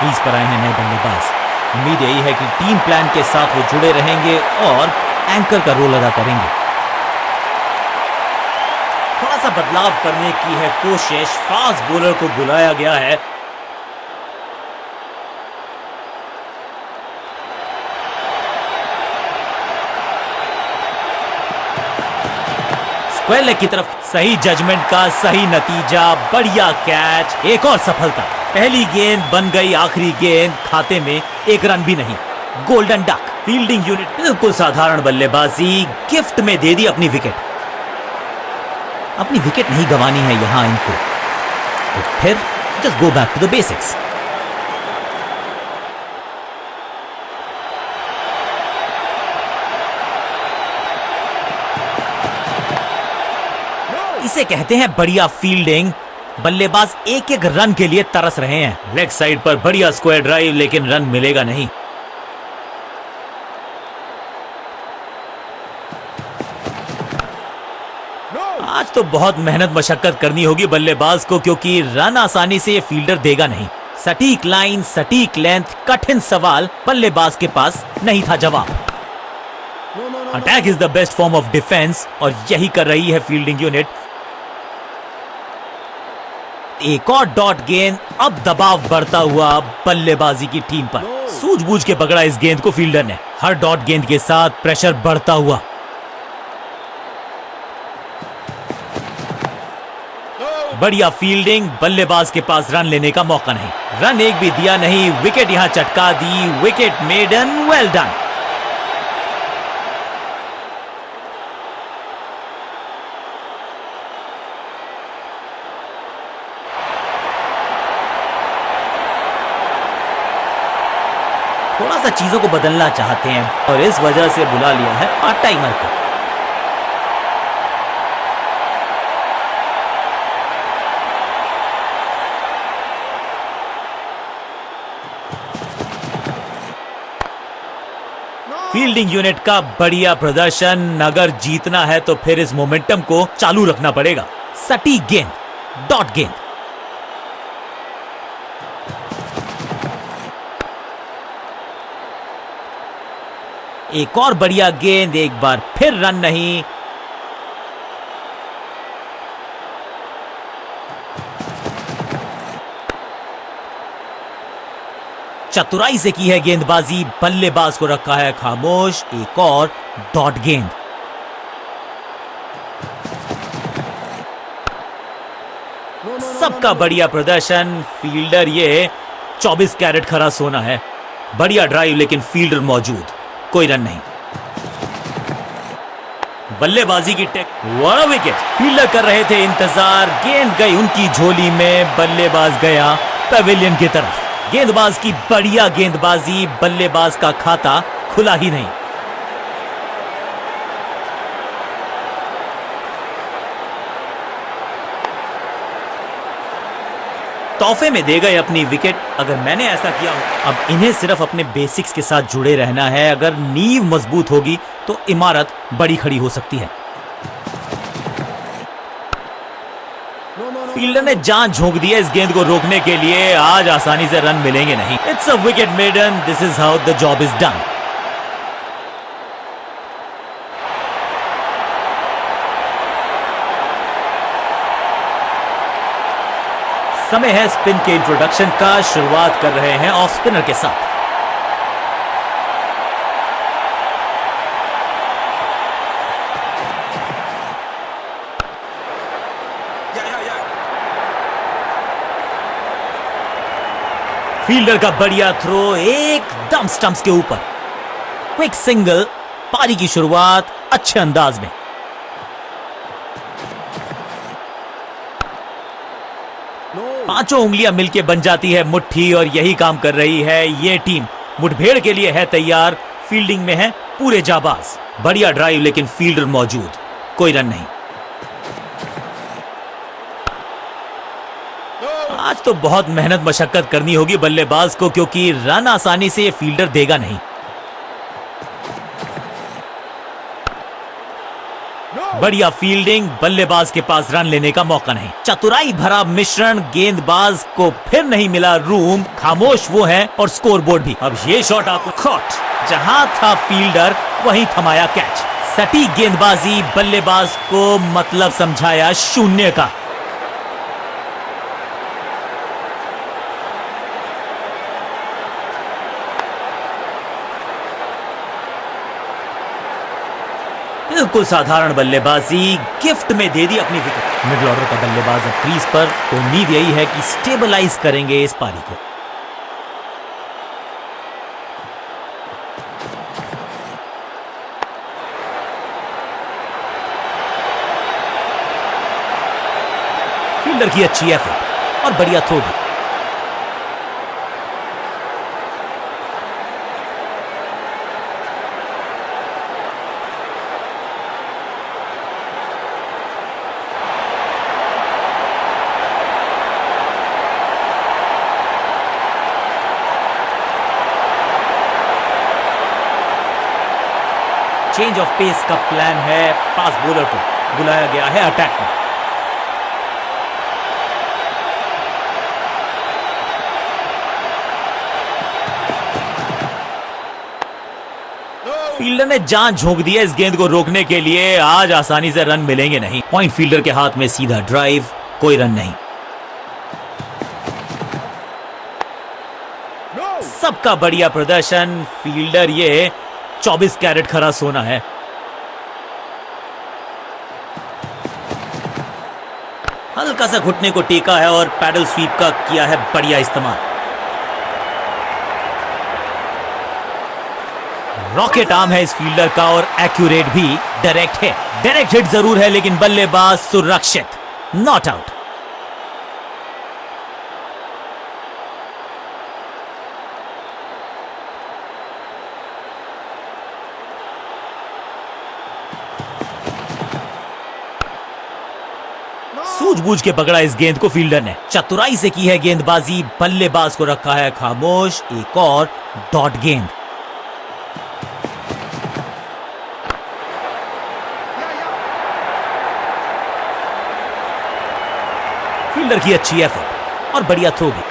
Crease पर आए हैं नए बल्लेबाज। उम्मीद यही है कि टीम प्लान के साथ वो जुड़े रहेंगे और एंकर का रोल अदा करेंगे। थोड़ा सा बदलाव करने की है कोशिश, फास्ट बॉलर को बुलाया गया है। स्क्वायर लेग की तरफ, सही जजमेंट का सही नतीजा, बढ़िया कैच, एक और सफलता। पहली गेंद बन गई आखिरी गेंद, खाते में एक रन भी नहीं। Golden duck. फील्डिंग यूनिट बिल्कुल साधारण बल्लेबाजी, गिफ्ट में दे दी अपनी विकेट। अपनी विकेट नहीं गंवानी है यहां इनको, तो फिर just go back to the basics. इसे कहते हैं बढ़िया फील्डिंग। बल्लेबाज एक एक रन के लिए तरस रहे हैं। लेग साइड पर बढ़िया स्क्वायर ड्राइव, लेकिन रन मिलेगा नहीं। आज तो बहुत मेहनत मशक्कत करनी होगी बल्लेबाज को, क्योंकि रन आसानी से ये फील्डर देगा नहीं। सटीक लाइन, सटीक लेंथ, कठिन सवाल, बल्लेबाज के पास नहीं था जवाब। Attack is the best form of defence, और यही कर रही है फील्डिंग यूनिट। एक और डॉट गेंद, अब दबाव बढ़ता हुआ बल्लेबाजी की टीम पर। सूझबूझ के पकड़ा इस गेंद को फील्डर ने। हर डॉट गेंद के साथ प्रेशर बढ़ता हुआ। बढ़िया फील्डिंग, बल्लेबाज के पास रन लेने का मौका नहीं। रन एक भी दिया नहीं, विकेट यहां चटका दी। Wicket maiden, well done. थोड़ा सा चीजों को बदलना चाहते हैं और इस वजह से बुला लिया है पार्ट टाइमर को। फील्डिंग यूनिट का बढ़िया प्रदर्शन। अगर जीतना है तो फिर इस मोमेंटम को चालू रखना पड़ेगा। सटीक गेंद, डॉट गेंद। एक और बढ़िया गेंद, एक बार फिर रन नहीं। चतुराई से की है गेंदबाजी, बल्लेबाज को रखा है खामोश। एक और डॉट गेंद। सबका बढ़िया प्रदर्शन। फील्डर ये 24 कैरेट खरा सोना है। बढ़िया ड्राइव, लेकिन फील्डर मौजूद, कोई रन नहीं। बल्लेबाजी की टेक, बड़ा विकेट। फील्डर कर रहे थे इंतजार, गेंद गई उनकी झोली में। बल्लेबाज गया पवेलियन की तरफ। गेंदबाज की बढ़िया गेंदबाजी, बल्लेबाज का खाता खुला ही नहीं। तोहफे में दे गए अपनी विकेट। अगर मैंने ऐसा किया, अब इन्हें सिर्फ अपने बेसिक्स के साथ जुड़े रहना है। अगर नींव मजबूत होगी तो इमारत बड़ी खड़ी हो सकती है। फील्डर ने जान झोंक दी है इस गेंद को रोकने के लिए। आज आसानी से रन मिलेंगे नहीं। It's a wicket maiden, this is how the job is done. समय है स्पिन के इंट्रोडक्शन का। शुरुआत कर रहे हैं ऑफ स्पिनर के साथ। फील्डर का बढ़िया थ्रो, एकदम स्टंप्स के ऊपर। क्विक सिंगल, पारी की शुरुआत अच्छे अंदाज में। पांचों उंगलियां मिलके बन जाती है मुट्ठी, और यही काम कर रही है ये टीम। मुठभेड़ के लिए है तैयार। फील्डिंग में है पूरे जाबाज। बढ़िया ड्राइव, लेकिन फील्डर मौजूद, कोई रन नहीं। आज तो बहुत मेहनत मशक्कत करनी होगी बल्लेबाज को, क्योंकि रन आसानी से ये फील्डर देगा नहीं। बढ़िया फील्डिंग, बल्लेबाज के पास रन लेने का मौका नहीं। चतुराई भरा मिश्रण, गेंदबाज को फिर नहीं मिला रूम, खामोश वो है और स्कोरबोर्ड भी। अब ये शॉट आपको कॉट, जहां था फील्डर वहीं थमाया कैच। सटीक गेंदबाजी, बल्लेबाज को मतलब समझाया शून्य का। बिल्कुल साधारण बल्लेबाजी, गिफ्ट में दे दी अपनी विकेट। मिडिल ऑर्डर का बल्लेबाज अब क्रीज पर, तो उम्मीद यही है कि स्टेबलाइज करेंगे इस पारी को। फील्डर की अच्छी एफर्ट और बढ़िया थ्रो भी। चेंज ऑफ पेस का प्लान है, फास्ट बॉलर को बुलाया गया है अटैक में। फील्डर ने जान झोंक दी है इस गेंद को रोकने के लिए। आज आसानी से रन मिलेंगे नहीं। पॉइंट फील्डर के हाथ में, सीधा ड्राइव, कोई रन नहीं। सबका बढ़िया प्रदर्शन। फील्डर ये 24 कैरेट खरा सोना है। हल्का सा घुटने को टेका है और पैडल स्वीप का किया है बढ़िया इस्तेमाल। रॉकेट आर्म है इस फील्डर का और एक्यूरेट भी। डायरेक्ट है, डायरेक्ट हिट जरूर है लेकिन बल्लेबाज सुरक्षित, नॉट आउट। सूझबूझ के पकड़ा इस गेंद को फील्डर ने। चतुराई से की है गेंदबाजी, बल्लेबाज को रखा है खामोश। एक और डॉट गेंद। फील्डर की अच्छी एफर्ट और बढ़िया थ्रो भी।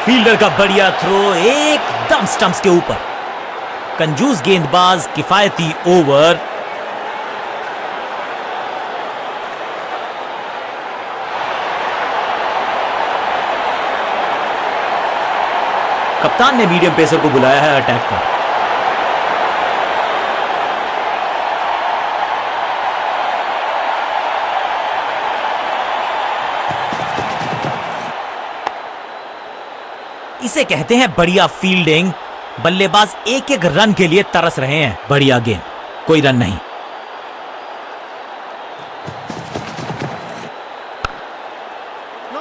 फील्डर का बढ़िया थ्रो एकदम स्टंप्स के ऊपर। कंजूस गेंदबाज, किफायती ओवर। कप्तान ने मीडियम पेसर को बुलाया है अटैक पर। इसे कहते हैं बढ़िया फील्डिंग। बल्लेबाज एक एक रन के लिए तरस रहे हैं। बढ़िया गेंद, कोई रन नहीं।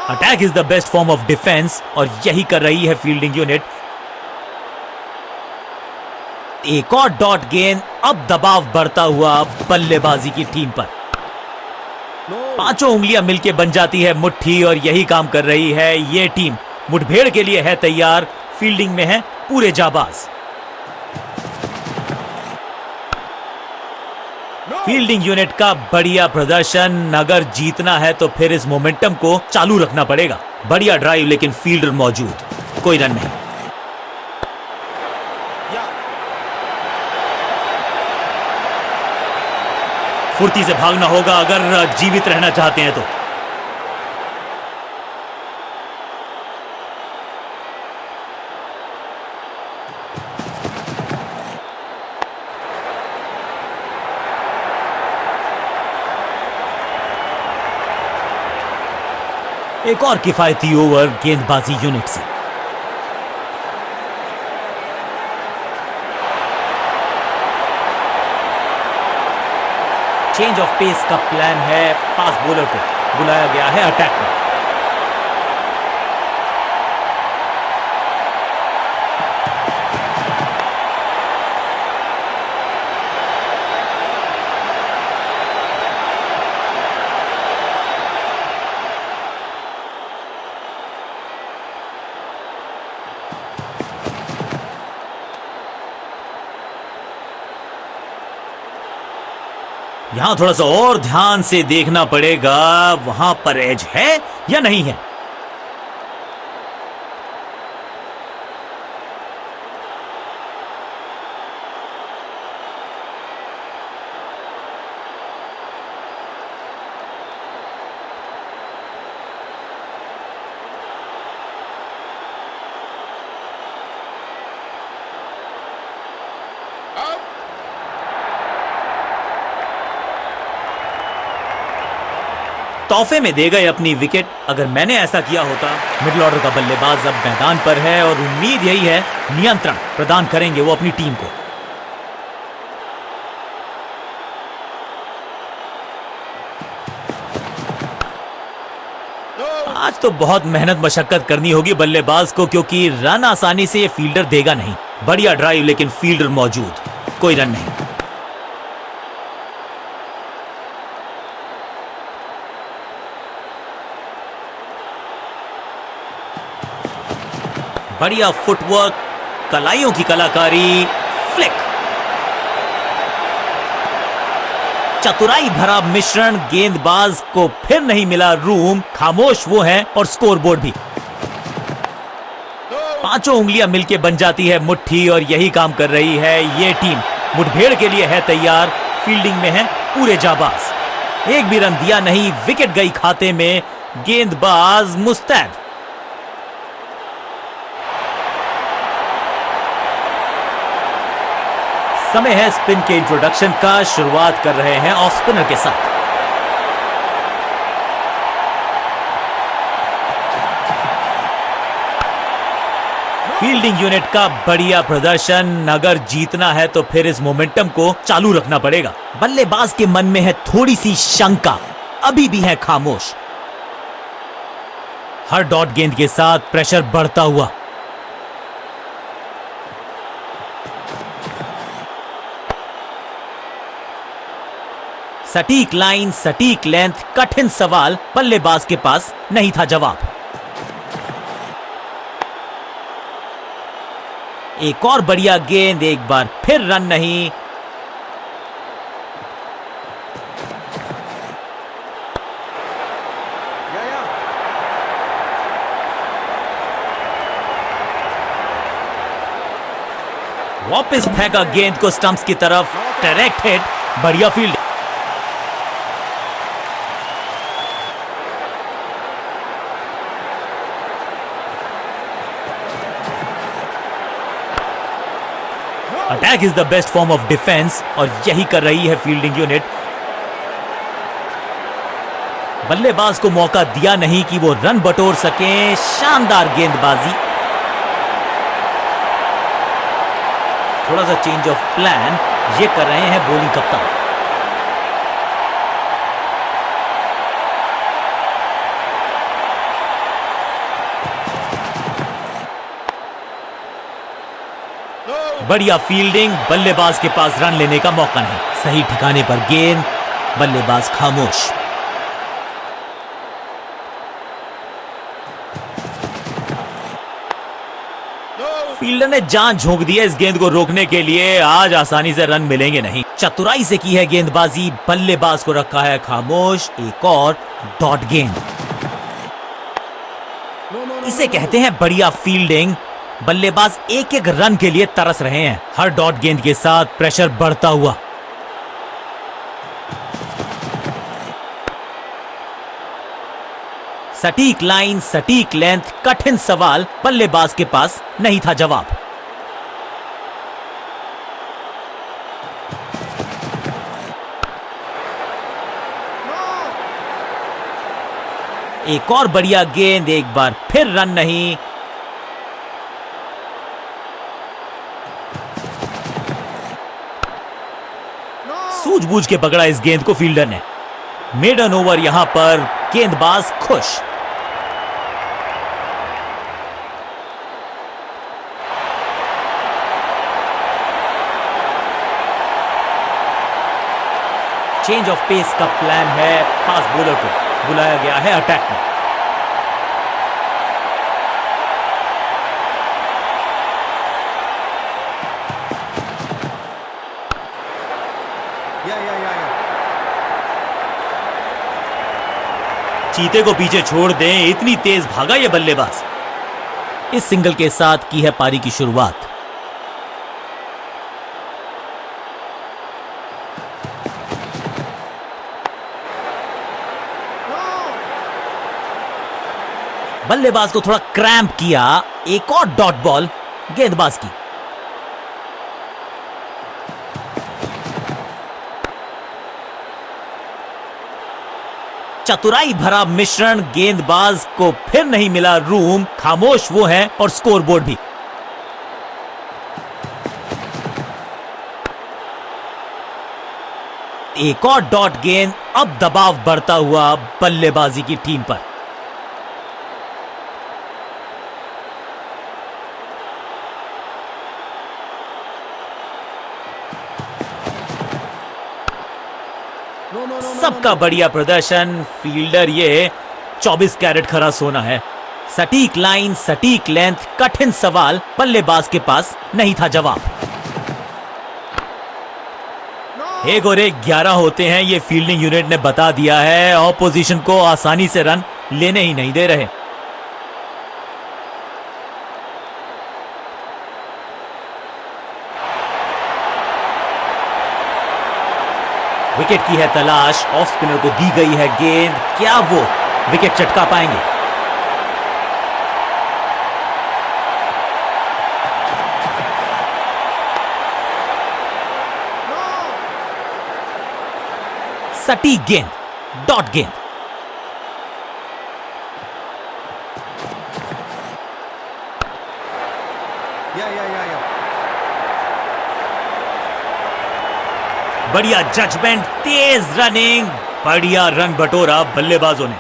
Attack is the best form of defence और यही कर रही है फील्डिंग यूनिट। एक और डॉट गेंद। अब दबाव बढ़ता हुआ बल्लेबाजी की टीम पर। पांचों उंगलियां मिलकर बन जाती है मुट्ठी और यही काम कर रही है ये टीम। मुठभेड़ के लिए है तैयार, फील्डिंग में है पूरे जाबाज। फील्डिंग यूनिट का बढ़िया प्रदर्शन। अगर जीतना है तो फिर इस मोमेंटम को चालू रखना पड़ेगा। बढ़िया ड्राइव लेकिन फील्डर मौजूद, कोई रन नहीं। फुर्ती से भागना होगा अगर जीवित रहना चाहते हैं तो। एक और किफायती ओवर गेंदबाजी यूनिट से। चेंज ऑफ पेस का प्लान है, फास्ट बॉलर को बुलाया गया है अटैक में। यहां थोड़ा सा और ध्यान से देखना पड़ेगा, वहां पर एज है या नहीं है। तोहफे में दे गए अपनी विकेट। अगर मैंने ऐसा किया होता। मिडिल ऑर्डर का बल्लेबाज अब मैदान पर है और उम्मीद यही है नियंत्रण प्रदान करेंगे वो अपनी टीम को। आज तो बहुत मेहनत मशक्कत करनी होगी बल्लेबाज को, क्योंकि रन आसानी से ये फील्डर देगा नहीं। बढ़िया ड्राइव, लेकिन फील्डर मौजूद, कोई रन नहीं। बढ़िया फुटवर्क, कलाइयों की कलाकारी, फ्लिक, चतुराई भरा मिश्रण। गेंदबाज को फिर नहीं मिला रूम, खामोश वो हैं और स्कोरबोर्ड भी। पांचों उंगलियां मिलके बन जाती है मुट्ठी और यही काम कर रही है ये टीम। मुठभेड़ के लिए है तैयार, फील्डिंग में है पूरे जाबाज। एक भी रन दिया नहीं, विकेट गई खाते में, गेंदबाज मुस्तैद। समय है स्पिन के इंट्रोडक्शन का। शुरुआत कर रहे हैं ऑफ स्पिनर के साथ। फील्डिंग यूनिट का बढ़िया प्रदर्शन। अगर जीतना है तो फिर इस मोमेंटम को चालू रखना पड़ेगा। बल्लेबाज के मन में है थोड़ी सी शंका, अभी भी है खामोश। हर डॉट गेंद के साथ प्रेशर बढ़ता हुआ। सटीक लाइन, सटीक लेंथ, कठिन सवाल, बल्लेबाज के पास नहीं था जवाब। एक और बढ़िया गेंद, एक बार फिर रन नहीं। वापस फेंका गेंद को स्टंप्स की तरफ, डायरेक्ट हिट, बढ़िया field. Attack is the best form of defence और यही कर रही है फील्डिंग यूनिट। बल्लेबाज को मौका दिया नहीं कि वो रन बटोर सके। शानदार गेंदबाजी। थोड़ा सा चेंज ऑफ प्लान ये कर रहे हैं बॉलिंग कप्तान। बढ़िया फील्डिंग, बल्लेबाज के पास रन लेने का मौका नहीं। सही ठिकाने पर गेंद, बल्लेबाज खामोश। फील्डर ने जान झोंक दी है इस गेंद को रोकने के लिए। आज आसानी से रन मिलेंगे नहीं। चतुराई से की है गेंदबाजी, बल्लेबाज को रखा है खामोश। एक और डॉट गेंद, इसे कहते हैं बढ़िया फील्डिंग। बल्लेबाज एक एक रन के लिए तरस रहे हैं। हर डॉट गेंद के साथ प्रेशर बढ़ता हुआ। सटीक लाइन, सटीक लेंथ, कठिन सवाल, बल्लेबाज के पास नहीं था जवाब। एक और बढ़िया गेंद, एक बार फिर रन नहीं। सूझबूझ के पकड़ा इस गेंद को फील्डर ने। मेडन ओवर यहां पर, गेंदबाज खुश। चेंज ऑफ पेस का प्लान है। फास्ट बॉलर को बुलाया गया है अटैक में। चीते को पीछे छोड़ दें, इतनी तेज भागा ये बल्लेबाज। इस सिंगल के साथ की है पारी की शुरुआत। बल्लेबाज को थोड़ा क्रैम्प किया, एक और डॉट बॉल गेंदबाज की। चतुराई भरा मिश्रण, गेंदबाज को फिर नहीं मिला रूम, खामोश वो है और स्कोरबोर्ड भी। एक और डॉट गेंद, अब दबाव बढ़ता हुआ बल्लेबाजी की टीम पर। सबका बढ़िया प्रदर्शन, फील्डर ये 24 कैरेट खरा सोना है। सटीक लाइन, सटीक लेंथ, कठिन सवाल, बल्लेबाज के पास नहीं था जवाब। एक और एक 11 होते हैं, ये फील्डिंग यूनिट ने बता दिया है। ऑपोजिशन को आसानी से रन लेने ही नहीं दे रहे। विकेट की है तलाश, ऑफ स्पिनर को दी गई है गेंद, क्या वो विकेट चटका पाएंगे? सटीक गेंद, डॉट गेंद। बढ़िया जजमेंट, तेज रनिंग, बढ़िया रन बटोरा बल्लेबाजों ने।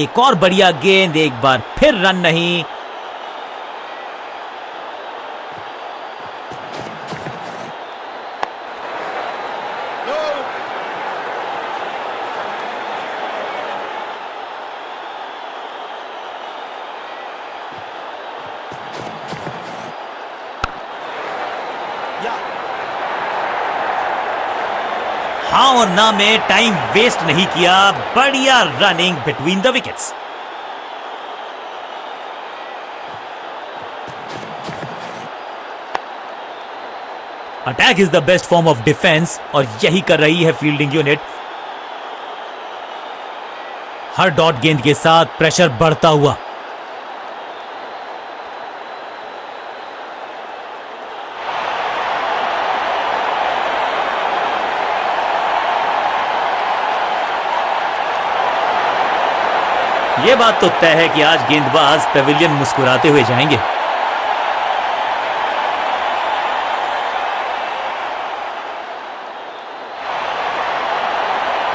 एक और बढ़िया गेंद, एक बार फिर रन नहीं। हाँ और ना में टाइम वेस्ट नहीं किया, बढ़िया running between the wickets. Attack is the best form of defence और यही कर रही है फील्डिंग यूनिट। हर डॉट गेंद के साथ प्रेशर बढ़ता हुआ। यह बात तो तय है कि आज गेंदबाज पेविलियन मुस्कुराते हुए जाएंगे।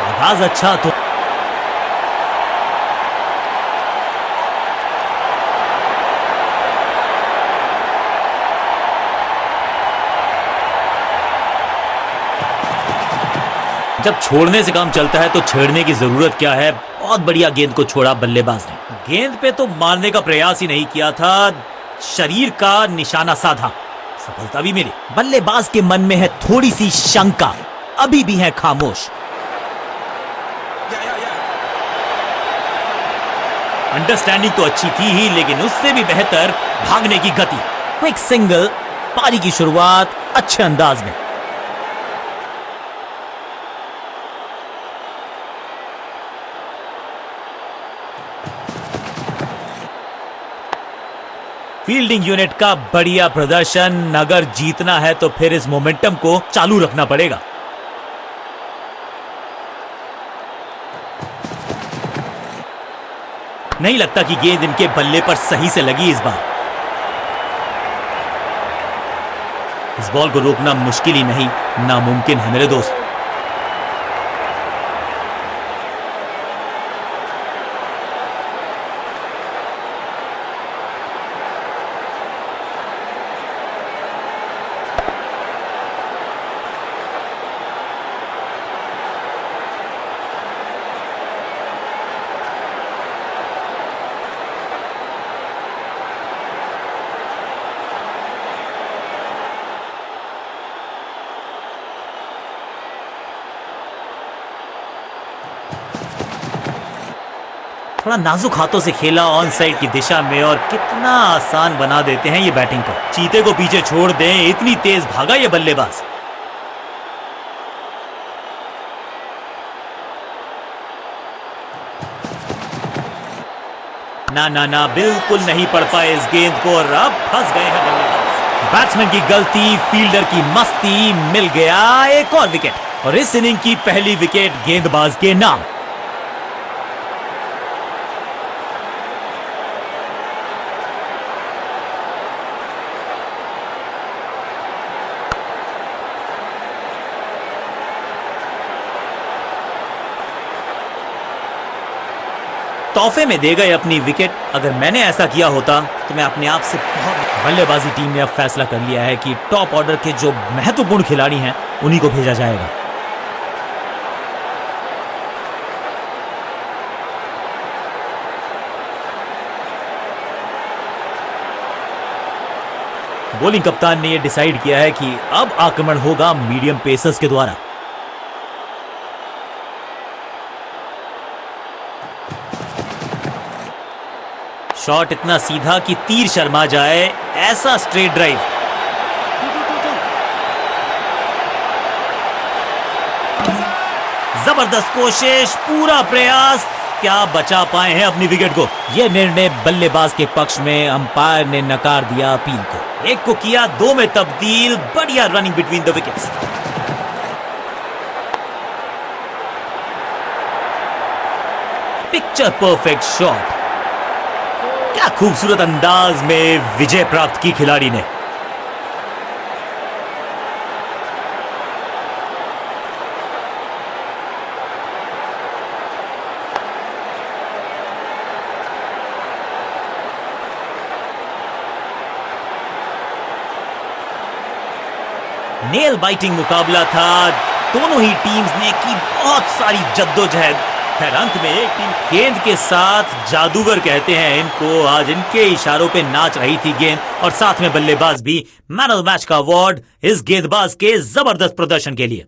आगाज अच्छा तो जब छोड़ने से काम चलता है तो छेड़ने की जरूरत क्या है। बहुत बढ़िया गेंद को छोड़ा बल्लेबाज ने। गेंद पे तो मारने का प्रयास ही नहीं किया था, शरीर का निशाना साधा, सफलता भी मिली। बल्लेबाज के मन में है थोड़ी सी शंका, अभी भी है खामोश। अंडरस्टैंडिंग तो अच्छी थी ही, लेकिन उससे भी बेहतर भागने की गति। क्विक सिंगल, पारी की शुरुआत अच्छे अंदाज में। फील्डिंग यूनिट का बढ़िया प्रदर्शन, अगर जीतना है तो फिर इस मोमेंटम को चालू रखना पड़ेगा। नहीं लगता कि गेंद इनके बल्ले पर सही से लगी इस बार। इस बॉल को रोकना मुश्किल ही नहीं, नामुमकिन है मेरे दोस्त। थोड़ा नाजुक हाथों से खेला ऑन साइड की दिशा में और कितना आसान बना देते हैं ये बैटिंग को। चीते को पीछे छोड़ दें, इतनी तेज भागा ये बल्लेबाज। ना ना ना, बिल्कुल नहीं पड़ पाए इस गेंद को और अब फंस गए हैं बल्लेबाज। बैट्समैन की गलती, फील्डर की मस्ती, मिल गया एक और विकेट और इस इनिंग की पहली विकेट गेंदबाज के नाम। तोहफे में दे गए अपनी विकेट। अगर मैंने ऐसा किया होता तो मैं अपने आप से बहुत। बल्लेबाजी टीम ने अब फैसला कर लिया है कि टॉप ऑर्डर के जो महत्वपूर्ण खिलाड़ी हैं उन्हीं को भेजा जाएगा। बॉलिंग कप्तान ने यह डिसाइड किया है कि अब आक्रमण होगा मीडियम पेसर्स के द्वारा। शॉट इतना सीधा कि तीर शर्मा जाए, ऐसा स्ट्रेट ड्राइव। जबरदस्त कोशिश, पूरा प्रयास, क्या बचा पाए हैं अपनी विकेट को। यह निर्णय बल्लेबाज के पक्ष में, अंपायर ने नकार दिया अपील को। एक को किया 2 में तब्दील। बढ़िया running between the wickets. Picture perfect shot. क्या खूबसूरत अंदाज में विजय प्राप्त की खिलाड़ी ने। नेल बाइटिंग मुकाबला था। दोनों ही टीम्स ने की बहुत सारी जद्दोजहद। खैर अंत में एक टीम गेंद के साथ, जादूगर कहते हैं इनको, आज इनके इशारों पे नाच रही थी गेंद और साथ में बल्लेबाज भी। मैन ऑफ द मैच का अवार्ड इस गेंदबाज के जबरदस्त प्रदर्शन के लिए।